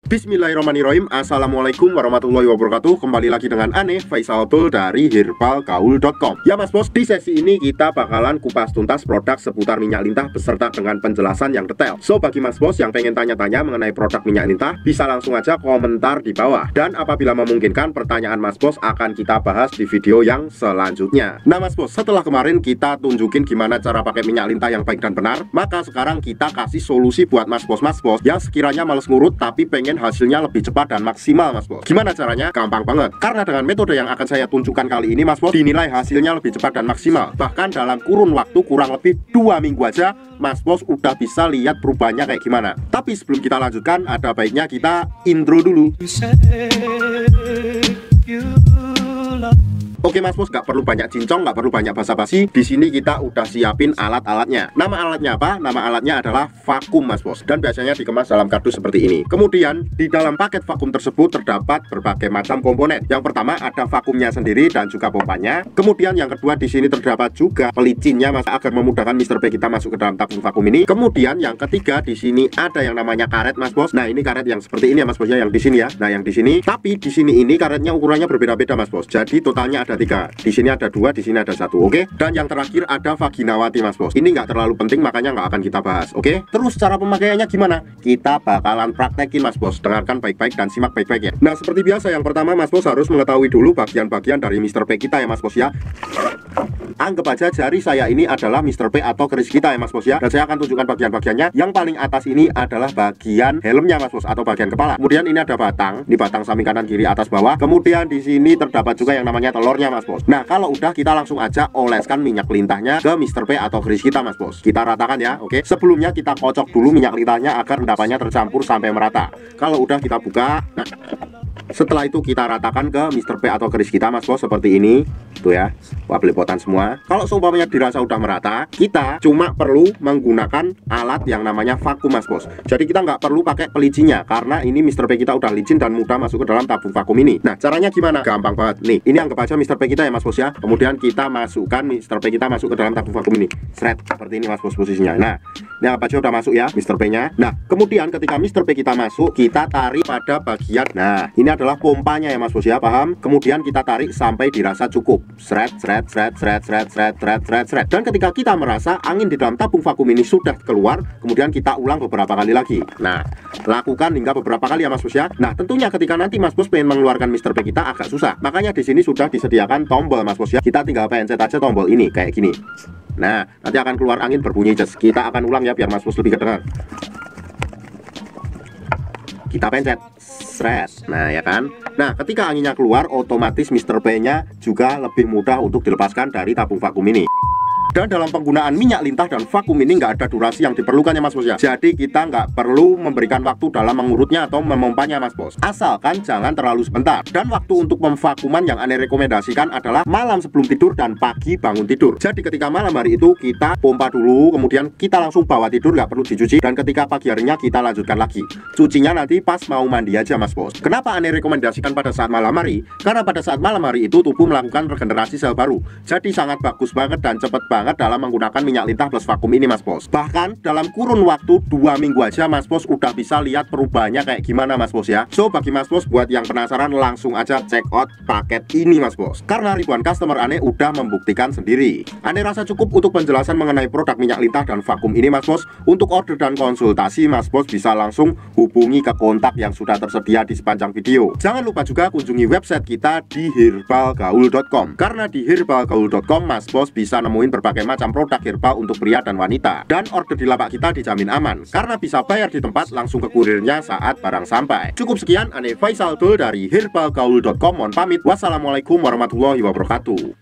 Bismillahirrahmanirrahim. Assalamualaikum warahmatullahi wabarakatuh. Kembali lagi dengan Ane Faisal Tul dari herbalgaul.com. Ya mas bos, di sesi ini kita bakalan kupas tuntas produk seputar minyak lintah beserta dengan penjelasan yang detail. So bagi mas bos yang pengen tanya-tanya mengenai produk minyak lintah, bisa langsung aja komentar di bawah. Dan apabila memungkinkan, pertanyaan mas bos akan kita bahas di video yang selanjutnya. Nah mas bos, setelah kemarin kita tunjukin gimana cara pakai minyak lintah yang baik dan benar, maka sekarang kita kasih solusi buat mas bos yang sekiranya males ngurut tapi pengen hasilnya lebih cepat dan maksimal mas bos. Gimana caranya? Gampang banget. Karena dengan metode yang akan saya tunjukkan kali ini mas bos, dinilai hasilnya lebih cepat dan maksimal. Bahkan dalam kurun waktu kurang lebih 2 minggu aja mas bos udah bisa lihat perubahannya kayak gimana. Tapi sebelum kita lanjutkan, ada baiknya kita intro dulu. Oke mas bos, nggak perlu banyak cincong, nggak perlu banyak basa-basi. Di sini kita udah siapin alat-alatnya. Nama alatnya apa? Nama alatnya adalah vakum mas bos, dan biasanya dikemas dalam kardus seperti ini. Kemudian di dalam paket vakum tersebut terdapat berbagai macam komponen. Yang pertama ada vakumnya sendiri dan juga pompanya. Kemudian yang kedua di sini terdapat juga pelicinnya mas, agar memudahkan Mr. P kita masuk ke dalam tabung vakum ini. Kemudian yang ketiga di sini ada yang namanya karet mas bos. Nah ini karet yang seperti ini ya mas bos ya, yang di sini ya. Nah yang di sini, tapi di sini ini karetnya ukurannya berbeda-beda mas bos. Jadi totalnya ada 3. Di sini ada 2, di sini ada 1. Oke. Dan yang terakhir ada vaginawati mas bos. Ini nggak terlalu penting, makanya nggak akan kita bahas. Oke. Terus cara pemakaiannya gimana? Kita bakalan praktekin mas bos. Dengarkan baik-baik dan simak baik-baik ya. Nah seperti biasa, yang pertama mas bos harus mengetahui dulu bagian-bagian dari Mr. P kita ya mas bos ya. Anggap aja jari saya ini adalah Mr. P atau keris kita ya mas bos ya. Dan saya akan tunjukkan bagian-bagiannya. Yang paling atas ini adalah bagian helmnya mas bos, atau bagian kepala. Kemudian ini ada batang. Di batang samping kanan kiri atas bawah. Kemudian di sini terdapat juga yang namanya telurnya mas bos. Nah kalau udah, kita langsung aja oleskan minyak lintahnya ke Mr. P atau keris kita mas bos. Kita ratakan ya. Oke. Sebelumnya kita kocok dulu minyak lintahnya agar endapannya tercampur sampai merata. Kalau udah kita buka. Nah, setelah itu kita ratakan ke Mr. P atau keris kita mas bos seperti ini. Tuh ya, wah belepotan semua. Kalau seumpamanya dirasa udah merata, kita cuma perlu menggunakan alat yang namanya vakum mas bos. Jadi kita nggak perlu pakai pelicinya, karena ini Mr. P kita udah licin dan mudah masuk ke dalam tabung vakum ini. Nah caranya gimana? Gampang banget. Nih, ini anggap aja Mr. P kita ya mas bos ya. Kemudian kita masukkan Mr. P kita masuk ke dalam tabung vakum ini. Seret, seperti ini mas bos posisinya. Nah, ini anggap aja udah masuk ya Mr. P nya. Nah, kemudian ketika Mr. P kita masuk, kita tarik pada bagian. Nah, ini adalah pompanya ya mas bos ya, paham? Kemudian kita tarik sampai dirasa cukup. Seret. Dan ketika kita merasa angin di dalam tabung vakum ini sudah keluar, kemudian kita ulang beberapa kali lagi. Nah, lakukan hingga beberapa kali ya mas bos ya. Nah, tentunya ketika nanti mas bos pengen mengeluarkan Mr. P kita agak susah. Makanya di sini sudah disediakan tombol mas bos ya. Kita tinggal pencet aja tombol ini kayak gini. Nah, nanti akan keluar angin berbunyi ces. Kita akan ulang ya biar mas bos lebih kedengar. Kita pencet. Seret. Nah ya kan. Nah ketika anginnya keluar, otomatis Mr. P nya juga lebih mudah untuk dilepaskan dari tabung vakum ini. Dan dalam penggunaan minyak lintah dan vakum ini nggak ada durasi yang diperlukan ya mas bos ya. Jadi kita nggak perlu memberikan waktu dalam mengurutnya atau memompanya mas bos. Asalkan jangan terlalu sebentar. Dan waktu untuk memvakuman yang Ane rekomendasikan adalah malam sebelum tidur dan pagi bangun tidur. Jadi ketika malam hari itu kita pompa dulu, kemudian kita langsung bawa tidur, nggak perlu dicuci. Dan ketika pagi harinya kita lanjutkan lagi. Cucinya nanti pas mau mandi aja mas bos. Kenapa Ane rekomendasikan pada saat malam hari? Karena pada saat malam hari itu tubuh melakukan regenerasi sel baru. Jadi sangat bagus banget dan cepet banget dalam menggunakan minyak lintah plus vakum ini mas bos. Bahkan dalam kurun waktu 2 minggu aja mas bos udah bisa lihat perubahannya kayak gimana mas bos ya. So bagi mas bos buat yang penasaran, langsung aja check out paket ini mas bos. Karena ribuan customer Ane udah membuktikan sendiri. Ane rasa cukup untuk penjelasan mengenai produk minyak lintah dan vakum ini mas bos. Untuk order dan konsultasi mas bos bisa langsung hubungi ke kontak yang sudah tersedia di sepanjang video. Jangan lupa juga kunjungi website kita di herbalgaul.com. Karena di herbalgaul.com mas bos bisa nemuin berbagai macam produk herbal untuk pria dan wanita. Dan order di lapak kita dijamin aman, karena bisa bayar di tempat langsung ke kurirnya saat barang sampai. Cukup sekian, Ane Faisal Tul dari herbalgaul.com. Mohon pamit. Wassalamualaikum warahmatullahi wabarakatuh.